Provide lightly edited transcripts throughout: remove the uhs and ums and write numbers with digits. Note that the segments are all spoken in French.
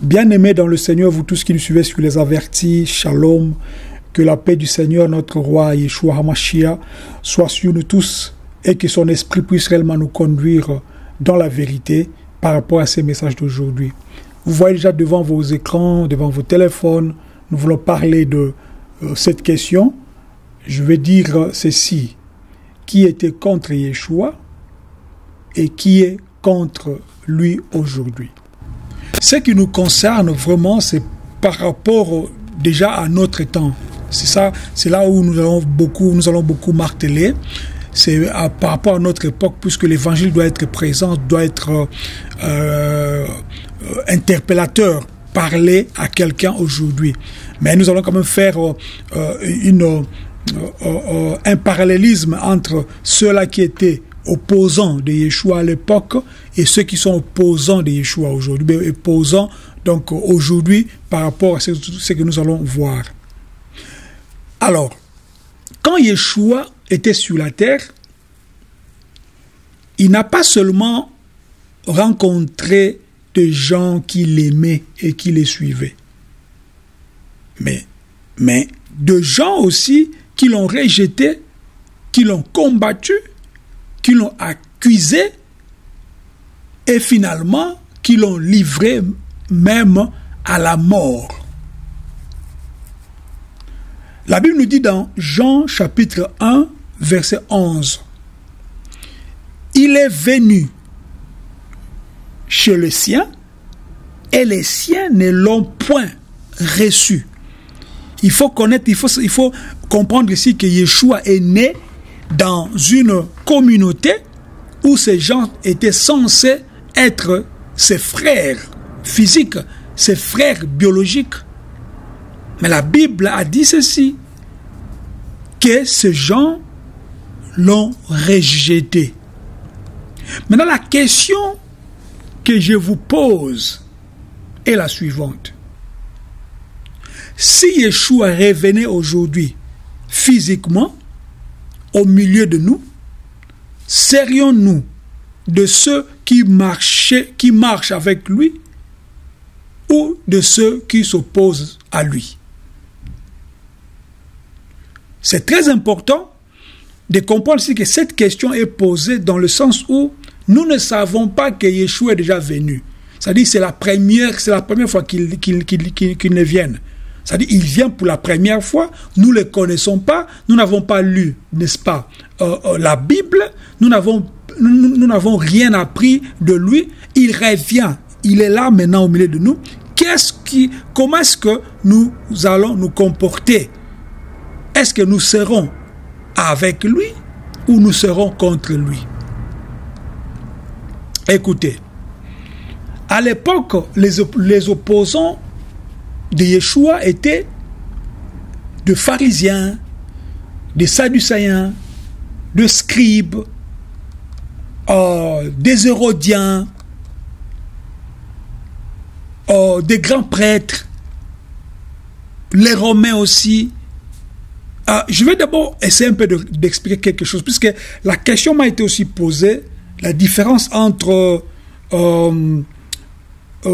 Bien-aimés dans le Seigneur, vous tous qui nous suivez sur les avertis, shalom, que la paix du Seigneur, notre roi Yeshua HaMashiach, soit sur nous tous et que son esprit puisse réellement nous conduire dans la vérité par rapport à ces messages d'aujourd'hui. Vous voyez déjà devant vos écrans, devant vos téléphones, nous voulons parler de cette question. Je vais dire ceci. Qui était contre Yeshua et qui est contre lui aujourd'hui? Ce qui nous concerne vraiment, c'est par rapport déjà à notre temps. C'est ça, c'est là où nous allons beaucoup marteler. C'est par rapport à notre époque, puisque l'évangile doit être présent, doit être interpellateur, parler à quelqu'un aujourd'hui. Mais nous allons quand même faire un parallélisme entre ceux-là qui étaient opposants de Yeshua à l'époque et ceux qui sont opposants de Yeshua aujourd'hui, opposants donc aujourd'hui par rapport à ce que nous allons voir. Alors, quand Yeshua était sur la terre, il n'a pas seulement rencontré des gens qui l'aimaient et qui les suivaient, mais de gens aussi qui l'ont rejeté, qui l'ont combattu, qui l'ont accusé et finalement qui l'ont livré même à la mort. La Bible nous dit dans Jean chapitre 1 verset 11, il est venu chez les siens et les siens ne l'ont point reçu. Il faut connaître, il faut comprendre ici que Yeshua est né dans une communauté où ces gens étaient censés être ses frères physiques, ses frères biologiques. Mais la Bible a dit ceci, que ces gens l'ont rejeté. Maintenant, la question que je vous pose est la suivante. Si Yeshua revenait aujourd'hui physiquement au milieu de nous, serions-nous de ceux qui marchent avec lui ou de ceux qui s'opposent à lui? C'est très important de comprendre ici que cette question est posée dans le sens où nous ne savons pas que Yeshua est déjà venu. C'est-à-dire c'est la première fois qu'il ne vienne. C'est-à-dire il vient pour la première fois, nous ne le connaissons pas, nous n'avons pas lu, n'est-ce pas, la Bible, nous n'avons rien appris de lui, il revient, il est là maintenant au milieu de nous. Comment est-ce que nous allons nous comporter? Est-ce que nous serons avec lui ou nous serons contre lui? Écoutez, à l'époque, les opposants de Yeshua étaient de pharisiens, des sadducéens, de scribes, des hérodiens, des grands prêtres, les Romains aussi. Je vais d'abord essayer un peu d'expliquer quelque chose, puisque la question m'a été aussi posée, la différence entre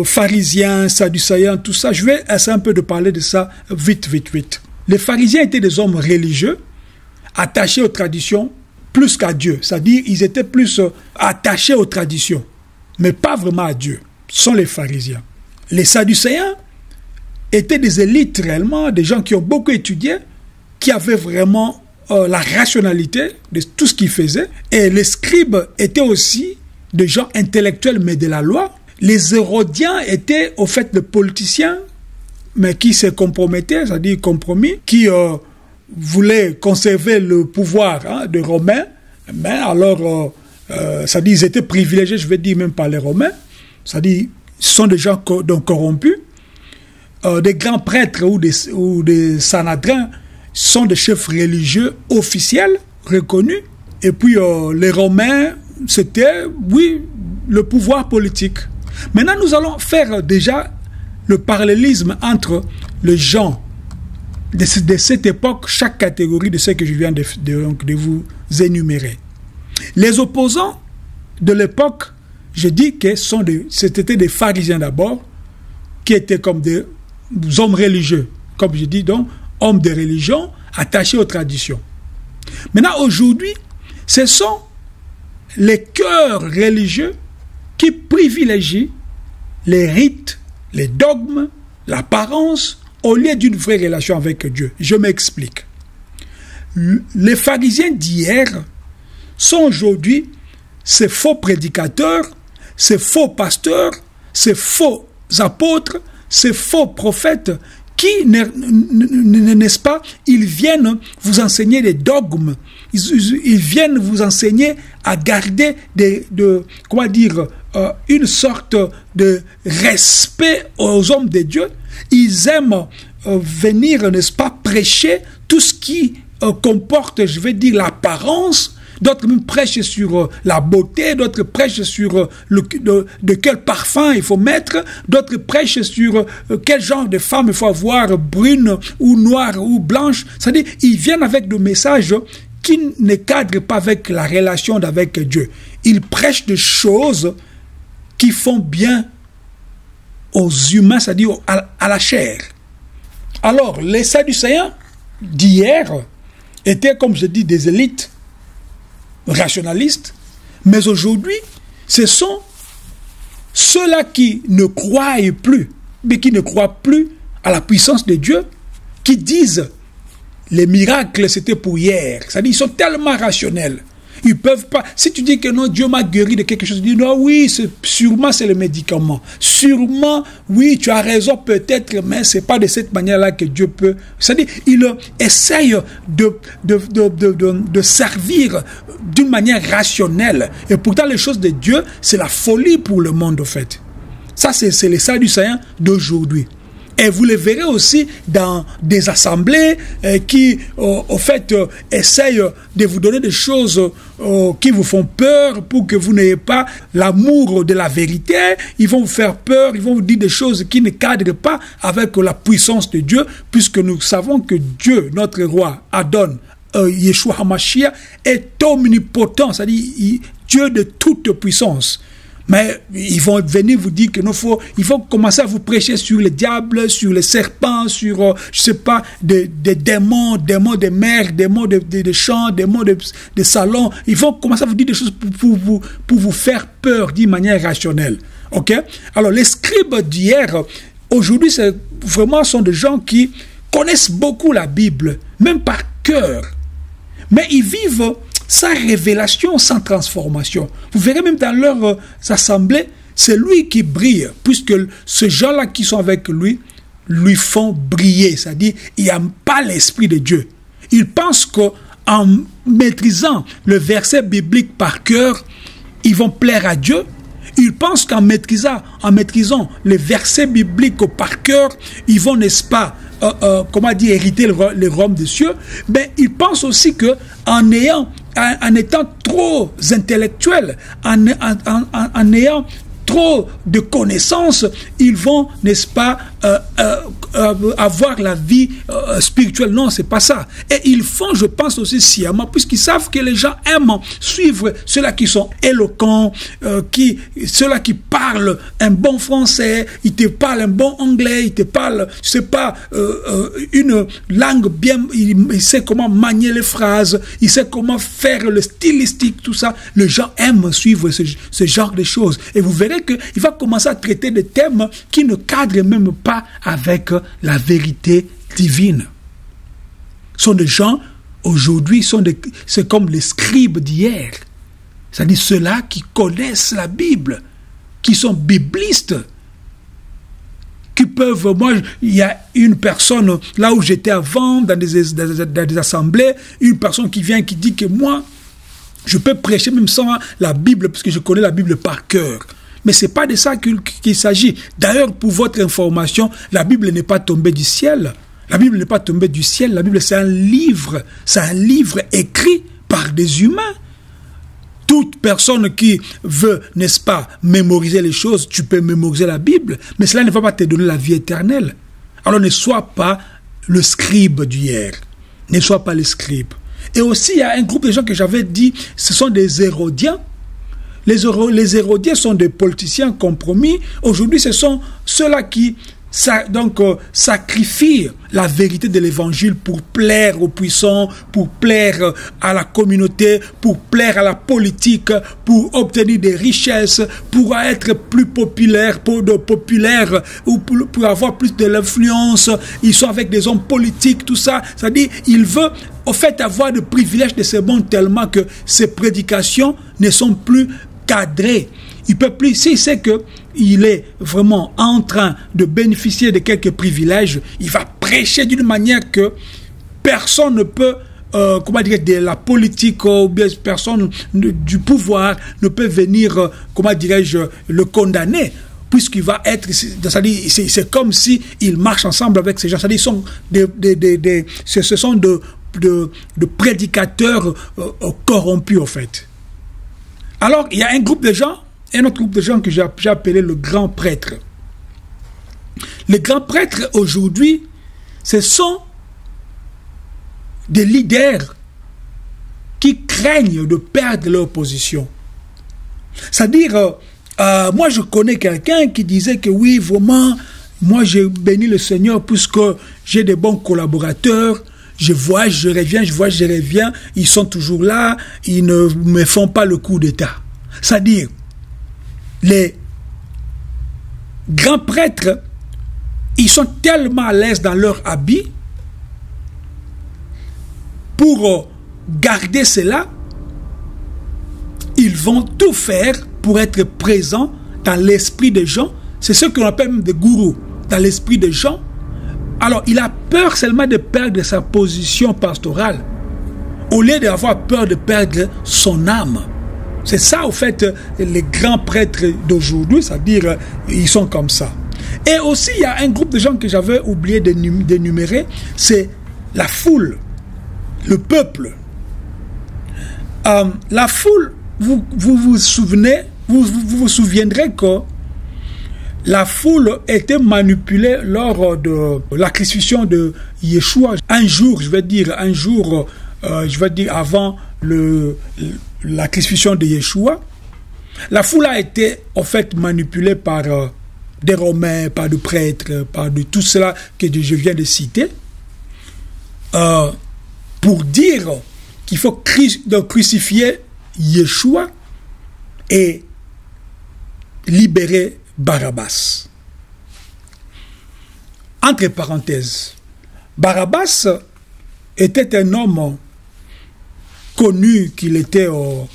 pharisiens, sadducéens, tout ça. Je vais essayer un peu de parler de ça vite. Les pharisiens étaient des hommes religieux, attachés aux traditions plus qu'à Dieu. C'est-à-dire, ils étaient plus attachés aux traditions, mais pas vraiment à Dieu. Ce sont les pharisiens. Les sadducéens étaient des élites réellement, des gens qui ont beaucoup étudié, qui avaient vraiment la rationalité de tout ce qu'ils faisaient. Et les scribes étaient aussi des gens intellectuels, mais de la loi. Les hérodiens étaient au fait des politiciens, mais qui se compromettaient, c'est-à-dire compromis, qui voulaient conserver le pouvoir des Romains, mais alors, c'est-à-dire ils étaient privilégiés, je vais dire même par les Romains, c'est-à-dire ce sont des gens corrompus. Des grands prêtres ou des sanhedrins sont des chefs religieux officiels, reconnus. Et puis les Romains, c'était, oui, le pouvoir politique. Maintenant, nous allons faire déjà le parallélisme entre les gens de cette époque, chaque catégorie de ce que je viens de vous énumérer. Les opposants de l'époque, je dis que c'était des pharisiens d'abord, qui étaient comme des hommes religieux, comme je dis donc, hommes de religion attachés aux traditions. Maintenant, aujourd'hui, ce sont les cœurs religieux qui privilégient les rites, les dogmes, l'apparence, au lieu d'une vraie relation avec Dieu. Je m'explique. Les pharisiens d'hier sont aujourd'hui ces faux prédicateurs, ces faux pasteurs, ces faux apôtres, ces faux prophètes qui, n'est-ce pas, ils viennent vous enseigner des dogmes, ils viennent vous enseigner à garder une sorte de respect aux hommes de Dieu. Ils aiment venir, n'est-ce pas, prêcher tout ce qui comporte, je vais dire, l'apparence. D'autres même prêchent sur la beauté, d'autres prêchent sur de quel parfum il faut mettre, d'autres prêchent sur quel genre de femme il faut avoir, brune ou noire ou blanche. C'est-à-dire, ils viennent avec des messages qui ne cadrent pas avec la relation avec Dieu. Ils prêchent des choses qui font bien aux humains, c'est-à-dire à la chair. Alors, les Sadducéens d'hier étaient, comme je dis, des élites rationalistes, mais aujourd'hui, ce sont ceux-là qui ne croient plus, mais qui ne croient plus à la puissance de Dieu, qui disent les miracles c'était pour hier. C'est-à-dire ils sont tellement rationnels. Ils peuvent pas. Si tu dis que non, Dieu m'a guéri de quelque chose, tu dis non, oui, sûrement c'est le médicament. Sûrement, oui, tu as raison peut-être, mais c'est pas de cette manière-là que Dieu peut. C'est-à-dire, il essaye de servir d'une manière rationnelle. Et pourtant, les choses de Dieu, c'est la folie pour le monde, en fait. Ça, c'est les Sadducéens d'aujourd'hui. Et vous le verrez aussi dans des assemblées qui, au fait, essayent de vous donner des choses qui vous font peur pour que vous n'ayez pas l'amour de la vérité. Ils vont vous faire peur, ils vont vous dire des choses qui ne cadrent pas avec la puissance de Dieu, puisque nous savons que Dieu, notre roi, Adon, Yeshua HaMashiach, est omnipotent, c'est-à-dire Dieu de toute puissance. Mais ils vont venir vous dire qu'il faut commencer à vous prêcher sur les diables, sur les serpents, sur, je sais pas, des démons de mer, démons de champs, démons de salon. Ils vont commencer à vous dire des choses pour vous faire peur d'une manière rationnelle. Ok? Alors, les scribes d'hier, aujourd'hui, sont des gens qui connaissent beaucoup la Bible, même par cœur. Mais ils vivent sans révélation, sans transformation. Vous verrez même dans leurs assemblées, c'est lui qui brille, puisque ces gens-là qui sont avec lui font briller. C'est-à-dire, il n'y a pas l'Esprit de Dieu. Ils pensent qu'en maîtrisant le verset biblique par cœur, ils vont plaire à Dieu. Ils pensent qu'en maîtrisant les versets bibliques par cœur, ils vont, n'est-ce pas, hériter le royaume des cieux. Mais ils pensent aussi qu'en étant trop intellectuels, en ayant trop de connaissances, ils vont, n'est-ce pas, avoir la vie spirituelle. Non, c'est pas ça. Et ils font, je pense aussi sciemment, puisqu'ils savent que les gens aiment suivre ceux-là qui sont éloquents, ceux-là qui parlent un bon français, ils te parlent un bon anglais, ils te parlent, je sais pas, une langue bien, il sait comment manier les phrases, il sait comment faire le stylistique, tout ça. Les gens aiment suivre ce genre de choses. Et vous verrez qu'il va commencer à traiter des thèmes qui ne cadrent même pas avec la vérité divine. Ce sont des gens, aujourd'hui, c'est comme les scribes d'hier. C'est-à-dire ceux-là qui connaissent la Bible, qui sont biblistes, qui peuvent... Moi, il y a une personne, là où j'étais avant, dans des assemblées, une personne qui vient qui dit que moi, je peux prêcher même sans la Bible, parce que je connais la Bible par cœur. Mais ce n'est pas de ça qu'il s'agit. D'ailleurs, pour votre information, la Bible n'est pas tombée du ciel. La Bible n'est pas tombée du ciel. La Bible, c'est un livre. C'est un livre écrit par des humains. Toute personne qui veut, n'est-ce pas, mémoriser les choses, tu peux mémoriser la Bible, mais cela ne va pas te donner la vie éternelle. Alors ne sois pas le scribe d'hier. Ne sois pas le scribe. Et aussi, il y a un groupe de gens que j'avais dit, ce sont des Hérodiens. Les Hérodiens sont des politiciens compromis. Aujourd'hui, ce sont ceux-là qui sacrifient la vérité de l'évangile pour plaire aux puissants, pour plaire à la communauté, pour plaire à la politique, pour obtenir des richesses, pour être plus populaire, ou pour avoir plus de l'influence. Ils sont avec des hommes politiques, tout ça. C'est-à-dire, ils veulent au fait avoir de privilèges de ce monde tellement que ces prédications ne sont plus cadrées. Il peut plus, s'il sait que il est vraiment en train de bénéficier de quelques privilèges, il va prêcher d'une manière que personne ne peut, de la politique ou bien personne du pouvoir ne peut venir, le condamner, puisqu'il va être, c'est comme si il marche ensemble avec ces gens. C'est-à-dire, ce sont de prédicateurs corrompus, en fait. Alors, il y a un autre groupe de gens que j'ai appelé le grand prêtre. Les grands prêtres, aujourd'hui, ce sont des leaders qui craignent de perdre leur position. C'est-à-dire, moi je connais quelqu'un qui disait que oui, vraiment, moi j'ai béni le Seigneur puisque j'ai des bons collaborateurs, je voyage, je reviens, ils sont toujours là, ils ne me font pas le coup d'État. C'est-à-dire, les grands prêtres, ils sont tellement à l'aise dans leur habit pour garder cela, ils vont tout faire pour être présents dans l'esprit des gens. C'est ce qu'on appelle même des gourous, dans l'esprit des gens. Alors, il a peur seulement de perdre sa position pastorale, au lieu d'avoir peur de perdre son âme. C'est ça, au fait, les grands prêtres d'aujourd'hui, c'est-à-dire, ils sont comme ça. Et aussi, il y a un groupe de gens que j'avais oublié d'énumérer, c'est la foule, le peuple. La foule, vous vous souvenez, vous vous souviendrez que la foule était manipulée lors de la crucifixion de Yeshua. Un jour avant la crucifixion de Yeshua, la foule a été en fait manipulée par des Romains, par des prêtres, par de tout cela que je viens de citer, pour dire qu'il faut crucifier Yeshua et libérer Barabbas. Entre parenthèses, Barabbas était un homme connu qu'il était au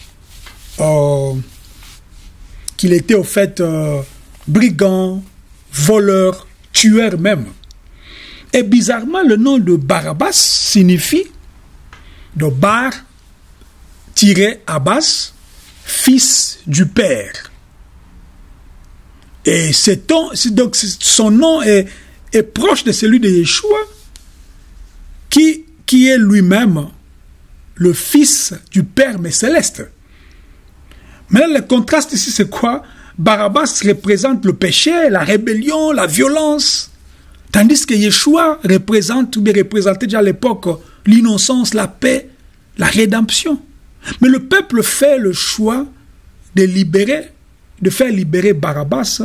fait brigand, voleur, tueur même. Et bizarrement, le nom de Barabbas signifie de Bar-Abbas, fils du père. Et donc son nom est proche de celui de Yeshua, qui est lui-même le fils du Père, mais céleste. Mais le contraste ici, c'est quoi? Barabbas représente le péché, la rébellion, la violence, tandis que Yeshua représentait déjà à l'époque l'innocence, la paix, la rédemption. Mais le peuple fait le choix de faire libérer Barabbas.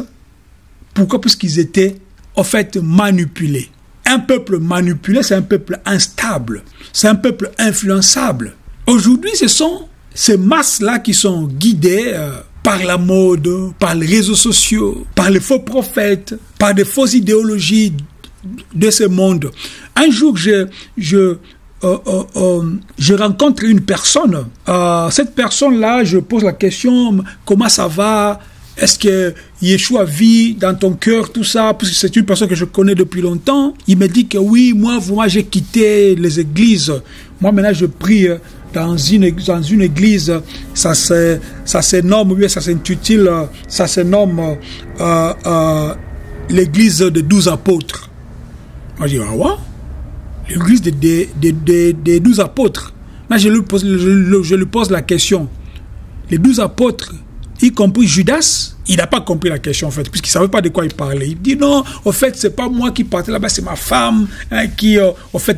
Pourquoi? Parce qu'ils étaient en fait manipulés. Un peuple manipulé, c'est un peuple instable, c'est un peuple influençable. Aujourd'hui, ce sont ces masses-là qui sont guidées par la mode, par les réseaux sociaux, par les faux prophètes, par des fausses idéologies de ce monde. Un jour, je rencontre une personne. Cette personne-là, je pose la question, comment ça va? Est-ce que Yeshua vit dans ton cœur, tout ça? Parce que c'est une personne que je connais depuis longtemps. Il me dit que oui, moi j'ai quitté les églises. Moi, maintenant, je prie dans une église. Ça se nomme l'église des 12 apôtres. Moi, je dis, ah ouais? L'église des 12 apôtres. Là, je lui pose la question. Les 12 apôtres, y compris Judas, il n'a pas compris la question en fait, puisqu'il ne savait pas de quoi il parlait. Il dit non, en fait, c'est pas moi qui partais là-bas, c'est ma femme qui, en fait,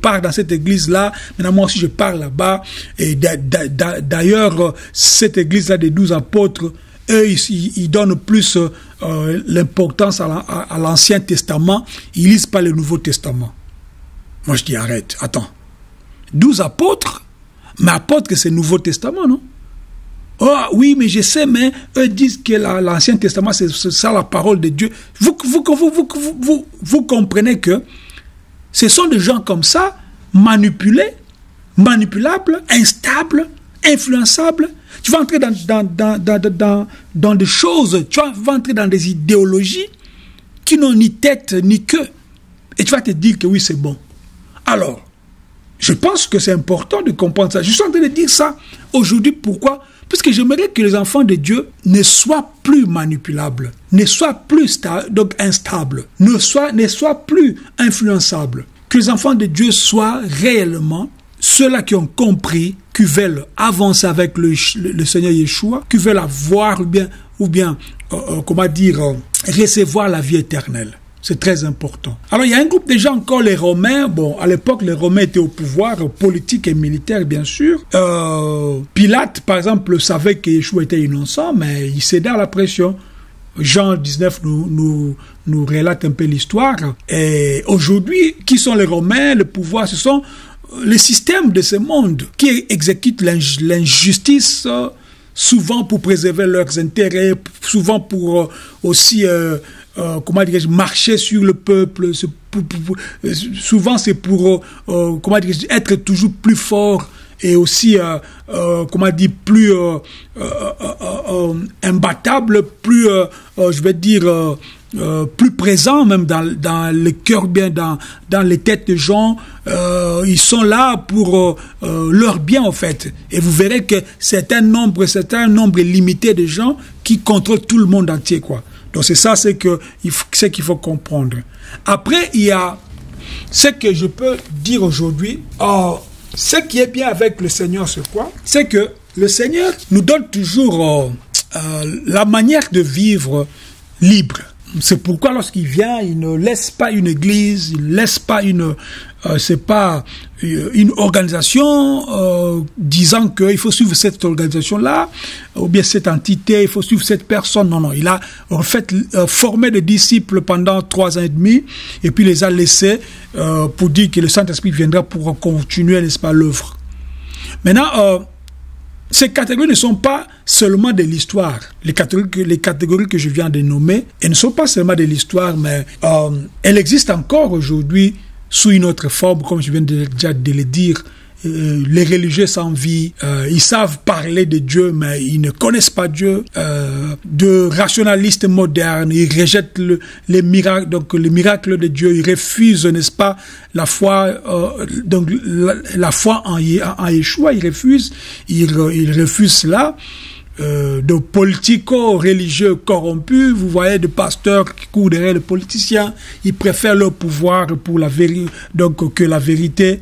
part dans cette église-là. Maintenant, moi aussi, je pars là-bas. Et d'ailleurs, cette église-là des 12 apôtres eux, ils donnent plus l'importance à l'Ancien Testament, ils lisent pas le Nouveau Testament. Moi, je dis, arrête, attends. 12 apôtres, mais apôtres, c'est le Nouveau Testament, non? Oh oui, mais je sais, mais eux disent que l'Ancien Testament, c'est ça la parole de Dieu. Vous comprenez que ce sont des gens comme ça, manipulables, instables, influençables. Tu vas entrer dans des choses, tu vas entrer dans des idéologies qui n'ont ni tête ni queue. Et tu vas te dire que oui, c'est bon. Alors, je pense que c'est important de comprendre ça. Je suis en train de dire ça aujourd'hui. Pourquoi? Parce que j'aimerais que les enfants de Dieu ne soient plus manipulables, ne soient plus instables, ne soient plus influençables. Que les enfants de Dieu soient réellement ceux-là qui ont compris, qui veulent avancer avec le Seigneur Yeshua, qui veulent avoir ou bien recevoir la vie éternelle. C'est très important. Alors, il y a un groupe de gens encore, les Romains. Bon, à l'époque, les Romains étaient au pouvoir, politique et militaire, bien sûr. Pilate, par exemple, savait que Yeshua était innocent, mais il cédait à la pression. Jean 19 nous relate un peu l'histoire. Et aujourd'hui, qui sont les Romains? Le pouvoir, ce sont les systèmes de ce monde qui exécutent l'injustice, souvent pour préserver leurs intérêts, souvent pour aussi... marcher sur le peuple, souvent c'est pour être toujours plus fort et aussi plus imbattable, plus plus présent même dans le cœur, bien dans les têtes de gens. Ils sont là pour leur bien en fait, et vous verrez que c'est un nombre limité de gens qui contrôlent tout le monde entier, quoi. Donc c'est ça, c'est qu'il faut comprendre. Après, il y a ce que je peux dire aujourd'hui. Ce qui est bien avec le Seigneur, c'est quoi? C'est que le Seigneur nous donne toujours la manière de vivre libre. C'est pourquoi lorsqu'il vient, il ne laisse pas une église, il ne laisse pas une organisation disant qu'il faut suivre cette organisation-là, ou bien cette entité, il faut suivre cette personne. Non, il a en fait formé des disciples pendant 3 ans et demi, et puis les a laissés pour dire que le Saint-Esprit viendra pour continuer, n'est-ce pas, l'œuvre. Maintenant, ces catégories ne sont pas seulement de l'histoire. Les catégories que je viens de nommer, elles ne sont pas seulement de l'histoire, mais elles existent encore aujourd'hui sous une autre forme, comme je viens déjà de le dire. Les religieux sans vie, ils savent parler de Dieu, mais ils ne connaissent pas Dieu. De rationalistes modernes, ils rejettent les miracles, donc les miracles de Dieu, ils refusent, n'est-ce pas, la foi, la foi en Yeshua, ils refusent cela. De politico-religieux corrompus, vous voyez des pasteurs qui courent derrière les politiciens, ils préfèrent leur pouvoir pour la vérité, donc que la vérité.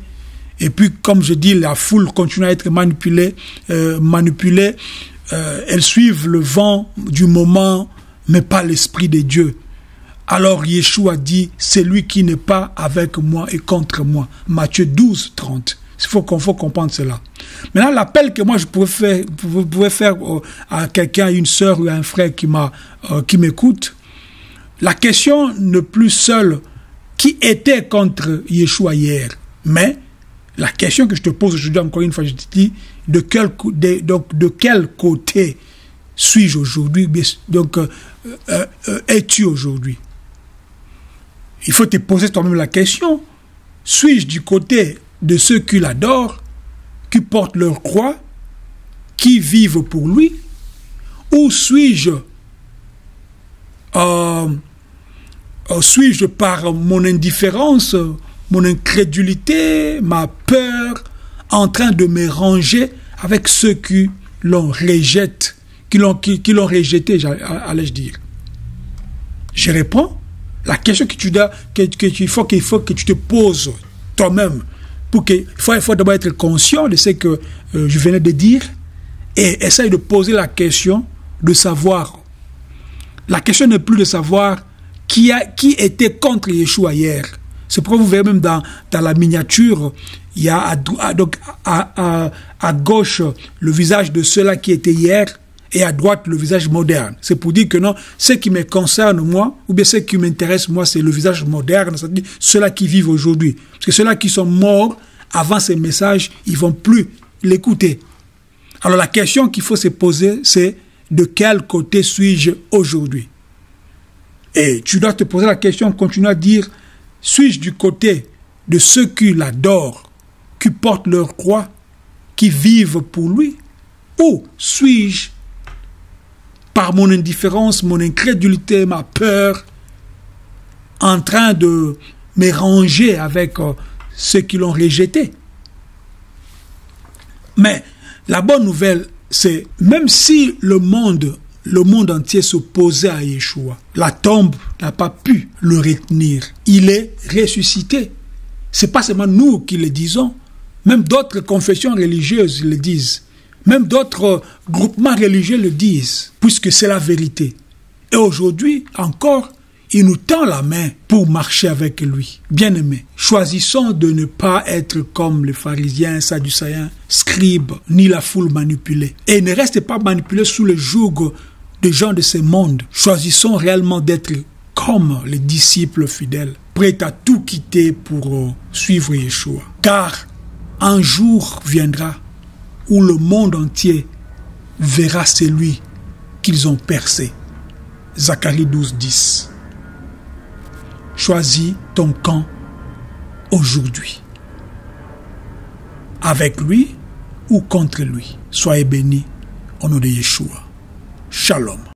Et puis, comme je dis, la foule continue à être manipulée. Elles suivent le vent du moment, mais pas l'Esprit de Dieu. Alors Yeshua dit, c'est lui qui n'est pas avec moi et contre moi. Matthieu 12, 30. Il faut comprendre cela. Maintenant, l'appel que moi je pouvais faire à quelqu'un, une sœur ou un frère qui m'écoute, la question n'est plus seule qui était contre Yeshua hier, mais la question que je te pose aujourd'hui, encore une fois, je te dis, de quel côté suis-je aujourd'hui? Donc, es-tu aujourd'hui? Il faut te poser toi-même la question. Suis-je du côté de ceux qui l'adorent, qui portent leur croix, qui vivent pour lui? Ou suis-je par mon indifférence, mon incrédulité, ma peur, en train de me ranger avec ceux qui l'ont rejeté, allais-je dire. Je réponds, la question qu'il faut que tu te poses toi-même, il faut d'abord être conscient de ce que je venais de dire, et essaye de poser la question de savoir. La question n'est plus de savoir qui était contre Yeshua hier. C'est pourquoi vous verrez même dans la miniature, il y a à gauche le visage de ceux-là qui étaient hier, et à droite le visage moderne. C'est pour dire que non, ce qui me concerne moi, ou bien ce qui m'intéresse moi, c'est le visage moderne, c'est-à-dire ceux-là qui vivent aujourd'hui. Parce que ceux-là qui sont morts avant ces messages, ils ne vont plus l'écouter. Alors la question qu'il faut se poser, c'est de quel côté suis-je aujourd'hui? Et tu dois te poser la question, continuer à dire, suis-je du côté de ceux qui l'adorent, qui portent leur croix, qui vivent pour lui? Ou suis-je, par mon indifférence, mon incrédulité, ma peur, en train de me ranger avec ceux qui l'ont rejeté? Mais la bonne nouvelle, c'est même si le monde entier s'opposait à Yeshua, la tombe n'a pas pu le retenir. Il est ressuscité. Ce n'est pas seulement nous qui le disons, même d'autres confessions religieuses le disent. Même d'autres groupements religieux le disent, puisque c'est la vérité. Et aujourd'hui, encore, il nous tend la main pour marcher avec lui. Bien-aimés, choisissons de ne pas être comme les pharisiens, sadducéens, scribes, ni la foule manipulée. Et ne restez pas manipulés sous le joug des gens de ce monde. Choisissons réellement d'être comme les disciples fidèles, prêts à tout quitter pour suivre Yeshua. Car un jour viendra où le monde entier verra celui qu'ils ont percé. Zacharie 12, 10. Choisis ton camp aujourd'hui. Avec lui ou contre lui. Soyez bénis au nom de Yeshua. Shalom.